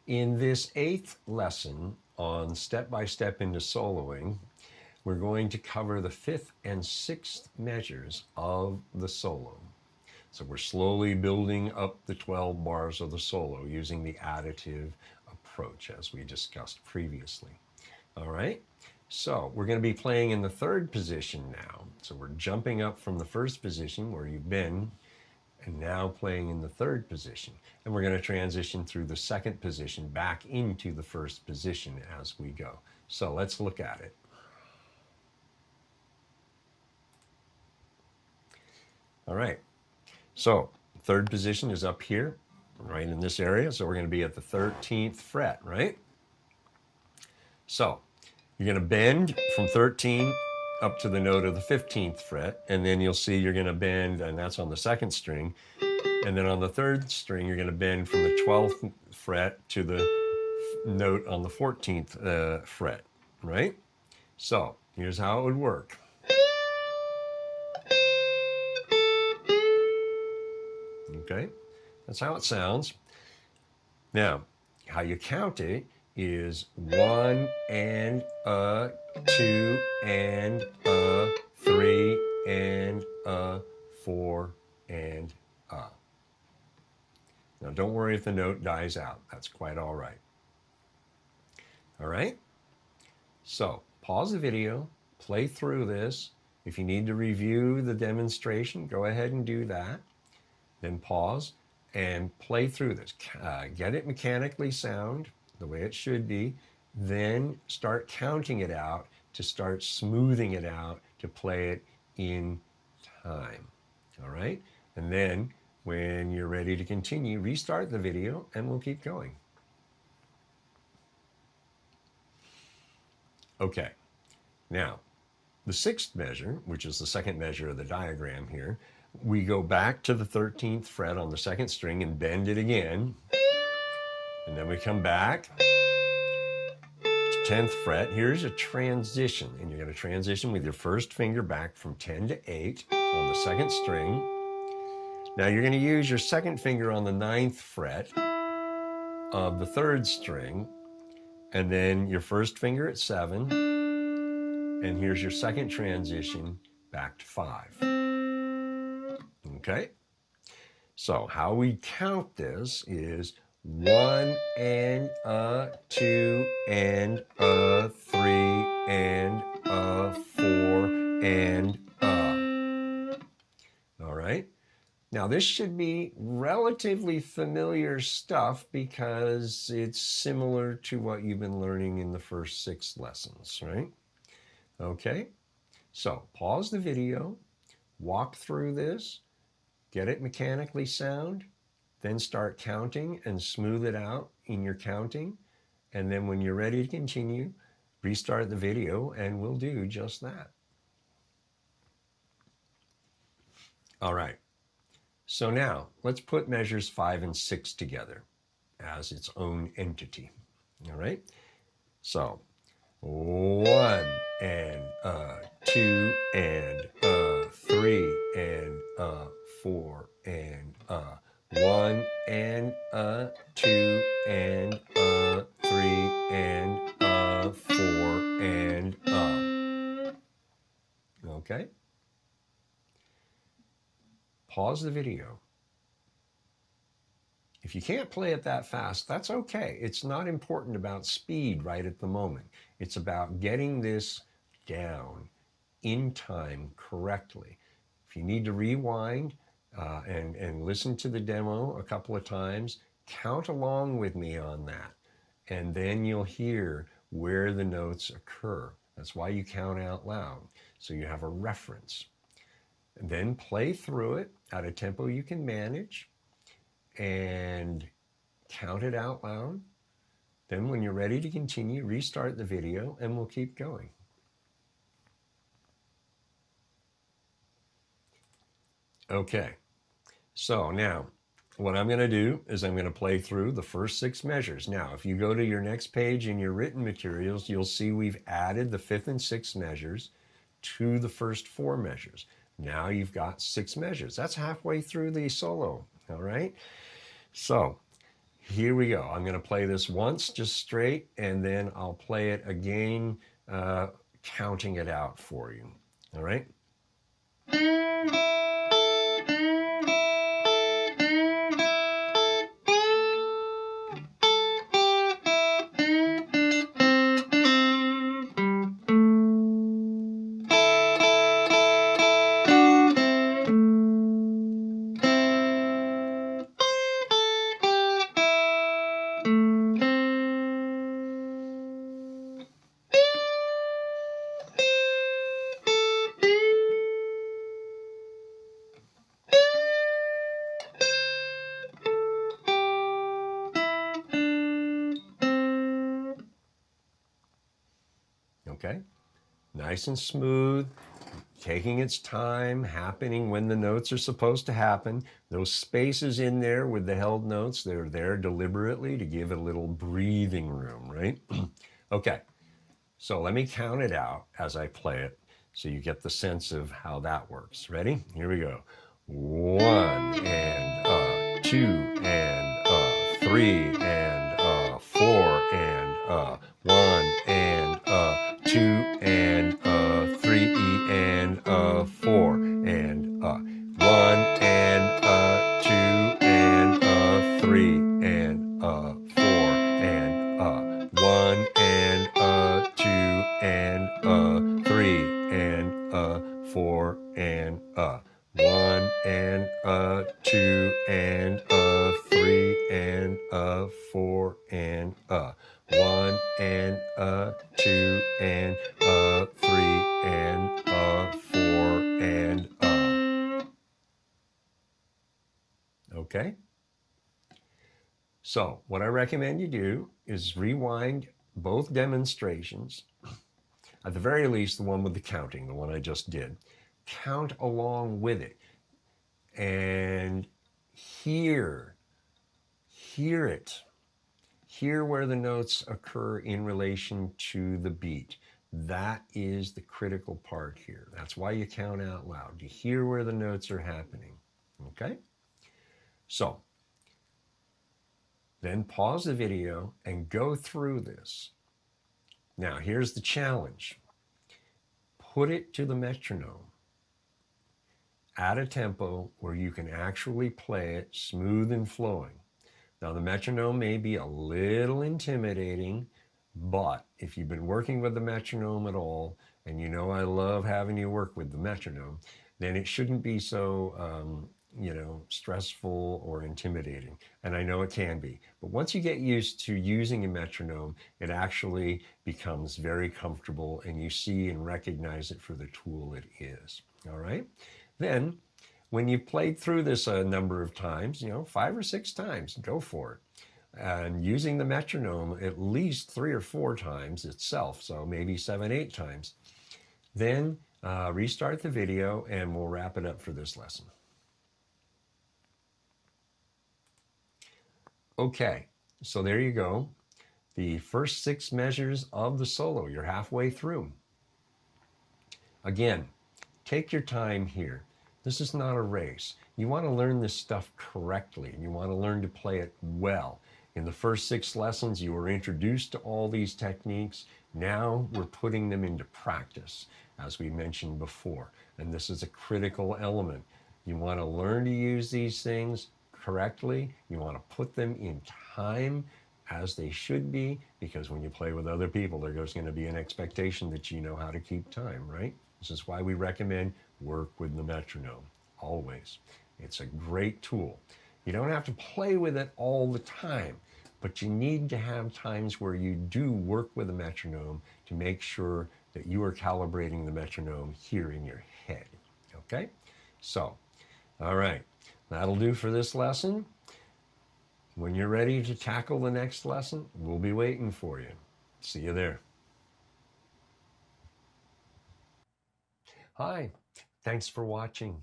In this 8th lesson on step-by-step into soloing, we're going to cover the 5th and 6th measures of the solo. So we're slowly building up the 12 bars of the solo using the additive approach as we discussed previously. All right, so we're going to be playing in the 3rd position now. So we're jumping up from the 1st position where you've been and now playing in the 3rd position. And we're going to transition through the 2nd position back into the 1st position as we go. So let's look at it. All right, so 3rd position is up here, right in this area. So we're going to be at the 13th fret, right? So you're going to bend from 13 up to the note of the 15th fret, and then you'll see you're going to bend, and that's on the 2nd string. And then on the 3rd string, you're going to bend from the 12th fret to the note on the 14th fret, right? So here's how it would work. Okay, that's how it sounds. Now, how you count it is 1 and a, 2 and a, 3 and a, 4 and a. Now, don't worry if the note dies out. That's quite all right. All right? So, pause the video, play through this. If you need to review the demonstration, go ahead and do that. Then pause and play through this. Get it mechanically sound the way it should be. Then start counting it out to start smoothing it out to play it in time. All right? And then when you're ready to continue, restart the video and we'll keep going. Okay, now the 6th measure, which is the 2nd measure of the diagram here, we go back to the 13th fret on the 2nd string and bend it again. And then we come back to 10th fret. Here's a transition, and you're going to transition with your 1st finger back from 10 to 8 on the 2nd string. Now you're going to use your 2nd finger on the 9th fret of the 3rd string, and then your 1st finger at 7, and here's your 2nd transition back to 5. Okay? So how we count this is 1 and a, 2 and a, 3 and a, 4 and a. All right? Now, this should be relatively familiar stuff because it's similar to what you've been learning in the first 6 lessons, right? Okay, so pause the video, walk through this, get it mechanically sound, then start counting and smooth it out in your counting. And then when you're ready to continue, restart the video and we'll do just that. All right. So now let's put measures 5 and 6 together as its own entity. All right. So 1 and a, 2 and a, 3 and a, 4 and a, 1 and a, 2 and a, 3 and a, 4 and a. Okay. Pause the video. If you can't play it that fast, that's okay. It's not important about speed right at the moment. It's about getting this down in time correctly. If you need to rewind and listen to the demo a couple of times, count along with me on that. And then you'll hear where the notes occur. That's why you count out loud, so you have a reference. And then play through it at a tempo you can manage and count it out loud. Then when you're ready to continue, restart the video and we'll keep going. Okay, so now what I'm going to do is I'm going to play through the first 6 measures. Now, if you go to your next page in your written materials, you'll see we've added the 5th and 6th measures to the first 4 measures. Now you've got 6 measures. That's halfway through the solo, all right? So here we go. I'm going to play this once just straight, and then I'll play it again, counting it out for you. All right? Okay? Nice and smooth, taking its time, happening when the notes are supposed to happen. Those spaces in there with the held notes, they're there deliberately to give it a little breathing room, right? Okay, so let me count it out as I play it so you get the sense of how that works. Ready? Here we go. 1 and 2 and 3 and 4 and 1 and 2 and 3 and 4 and 1 and 2 and 3 and 4 and 1 and 2 and 3 and 4 and 1 and 2 and 3 and 4 and 1 and 2 and 3 and 4 and okay. So what I recommend you do is rewind both demonstrations. At the very least, the one with the counting, the one I just did. Count along with it and hear it. Hear where the notes occur in relation to the beat. That is the critical part here. That's why you count out loud, to hear where the notes are happening. Okay? So, then pause the video and go through this. Now, here's the challenge. Put it to the metronome at a tempo where you can actually play it smooth and flowing. Now, the metronome may be a little intimidating, but if you've been working with the metronome at all, and you know I love having you work with the metronome, then it shouldn't be so stressful or intimidating. And I know it can be. But once you get used to using a metronome, it actually becomes very comfortable and you see and recognize it for the tool it is. All right? Then, when you've played through this a number of times, 5 or 6 times, go for it. And using the metronome at least 3 or 4 times itself, so maybe 7, 8 times, then restart the video and we'll wrap it up for this lesson. Okay, so there you go. The first 6 measures of the solo, you're halfway through. Again, take your time here. This is not a race. You want to learn this stuff correctly, and you want to learn to play it well. In the first 6 lessons, you were introduced to all these techniques. Now we're putting them into practice, as we mentioned before. And this is a critical element. You want to learn to use these things correctly. You want to put them in time as they should be, because when you play with other people, there's going to be an expectation that you know how to keep time, right? This is why we recommend work with the metronome, always. It's a great tool. You don't have to play with it all the time, but you need to have times where you do work with the metronome to make sure that you are calibrating the metronome here in your head, okay? So, all right, that'll do for this lesson. When you're ready to tackle the next lesson, we'll be waiting for you. See you there. Hi, thanks for watching.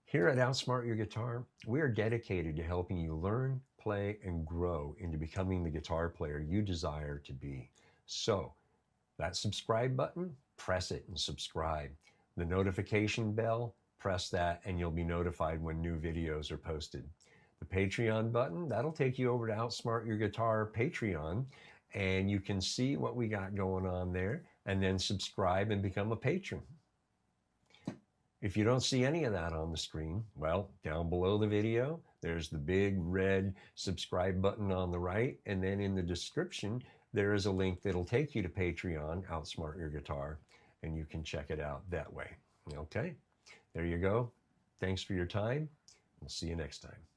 Here at Outsmart Your Guitar, we are dedicated to helping you learn, play, and grow into becoming the guitar player you desire to be. So, that subscribe button, press it and subscribe. The notification bell, press that and you'll be notified when new videos are posted. The Patreon button, that'll take you over to Outsmart Your Guitar Patreon, and you can see what we got going on there, and then subscribe and become a patron. If you don't see any of that on the screen, well, down below the video, there's the big red subscribe button on the right, and then in the description, there is a link that'll take you to Patreon, Outsmart Your Guitar, and you can check it out that way. Okay, there you go. Thanks for your time. We'll see you next time.